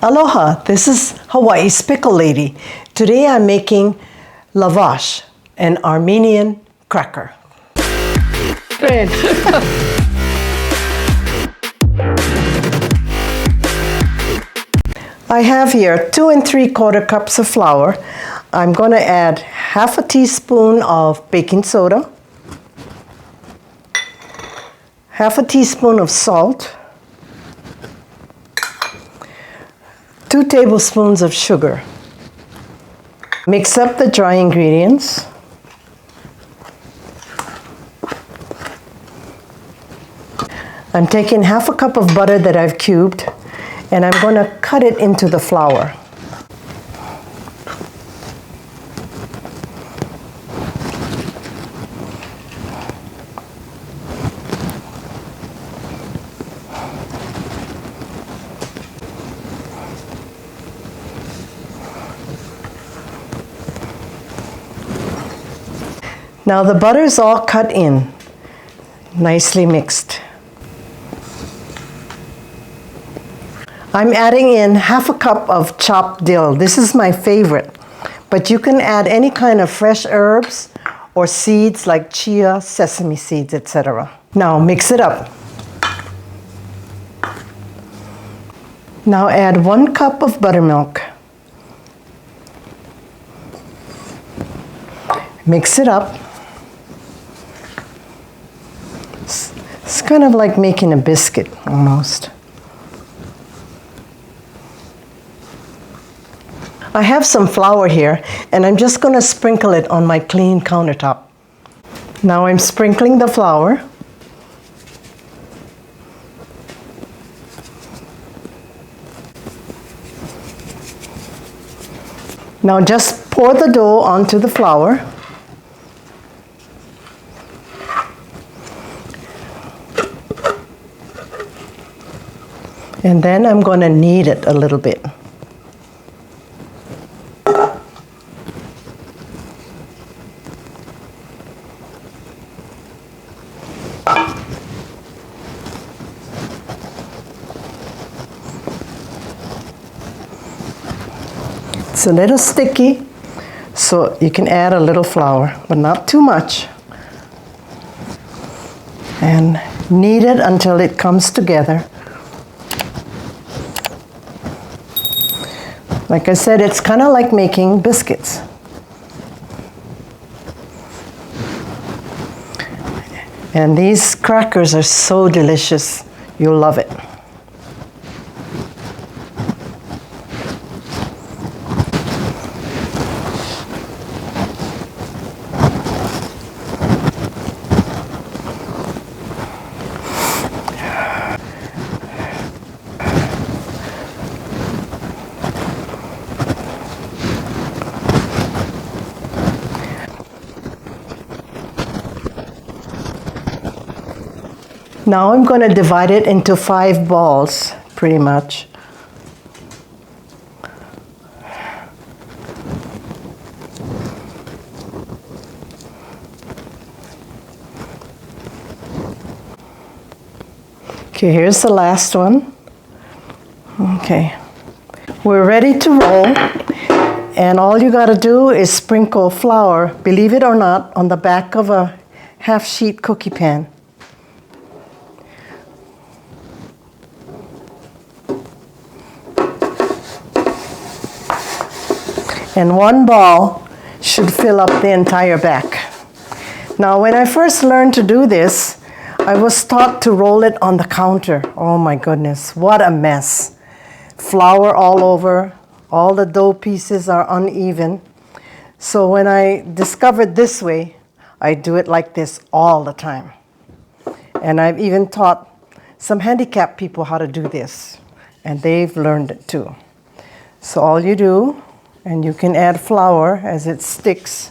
Aloha, this is Hawaii's Pickle Lady. Today I'm making Lavosh, an Armenian cracker. Great. I have here 2 3/4 cups of flour. I'm going to add half a teaspoon of baking soda, half a teaspoon of salt, 2 tablespoons of sugar. Mix up the dry ingredients. I'm taking half a cup of butter that I've cubed, and I'm going to cut it into the flour. Now the butter is all cut in, nicely mixed. I'm adding in half a cup of chopped dill. This is my favorite, but you can add any kind of fresh herbs or seeds like chia, sesame seeds, etc. Now mix it up. Now add 1 cup of buttermilk. Mix it up. It's kind of like making a biscuit, almost. I have some flour here, and I'm just going to sprinkle it on my clean countertop. Now I'm sprinkling the flour. Now just pour the dough onto the flour. And then I'm going to knead it a little bit. It's a little sticky, so you can add a little flour, but not too much. And knead it until it comes together. Like I said, it's kind of like making biscuits. And these crackers are so delicious. You'll love it. Now I'm going to divide it into 5 balls, pretty much. Okay, here's the last one. Okay, we're ready to roll, and all you got to do is sprinkle flour, believe it or not, on the back of a half-sheet cookie pan. And 1 ball should fill up the entire back. Now, when I first learned to do this, I was taught to roll it on the counter. Oh my goodness, what a mess. Flour all over, all the dough pieces are uneven. So when I discovered this way, I do it like this all the time. And I've even taught some handicapped people how to do this, and they've learned it too. So all you do, and you can add flour as it sticks.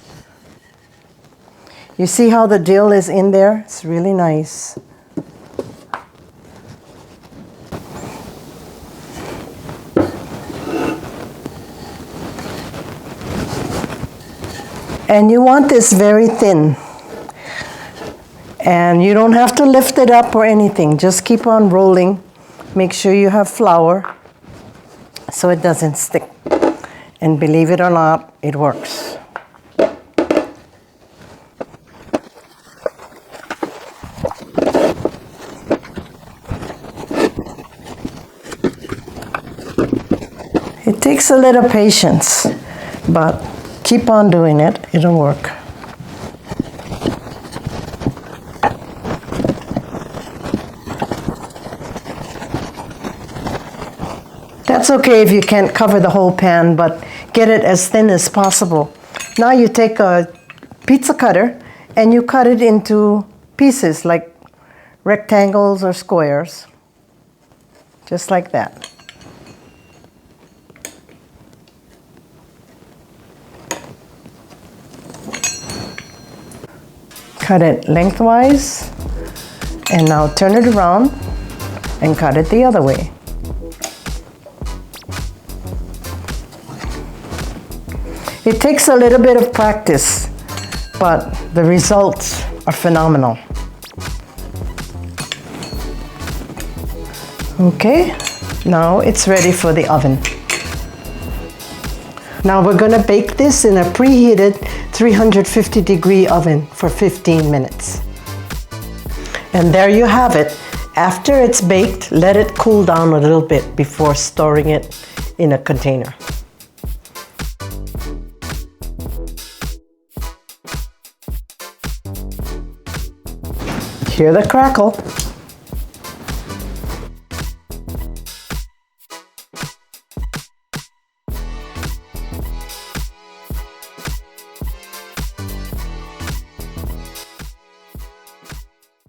You see how the dill is in there? It's really nice. And you want this very thin. And you don't have to lift it up or anything. Just keep on rolling. Make sure you have flour. so it doesn't stick. And believe it or not, it works. It takes a little patience, but keep on doing it, it'll work. That's okay if you can't cover the whole pan, but get it as thin as possible. Now you take a pizza cutter and you cut it into pieces like rectangles or squares, just like that. Cut it lengthwise, and now turn it around and cut it the other way. It takes a little bit of practice, but the results are phenomenal. Okay, now it's ready for the oven. Now we're going to bake this in a preheated 350-degree oven for 15 minutes. And there you have it. After it's baked, let it cool down a little bit before storing it in a container. Hear the crackle.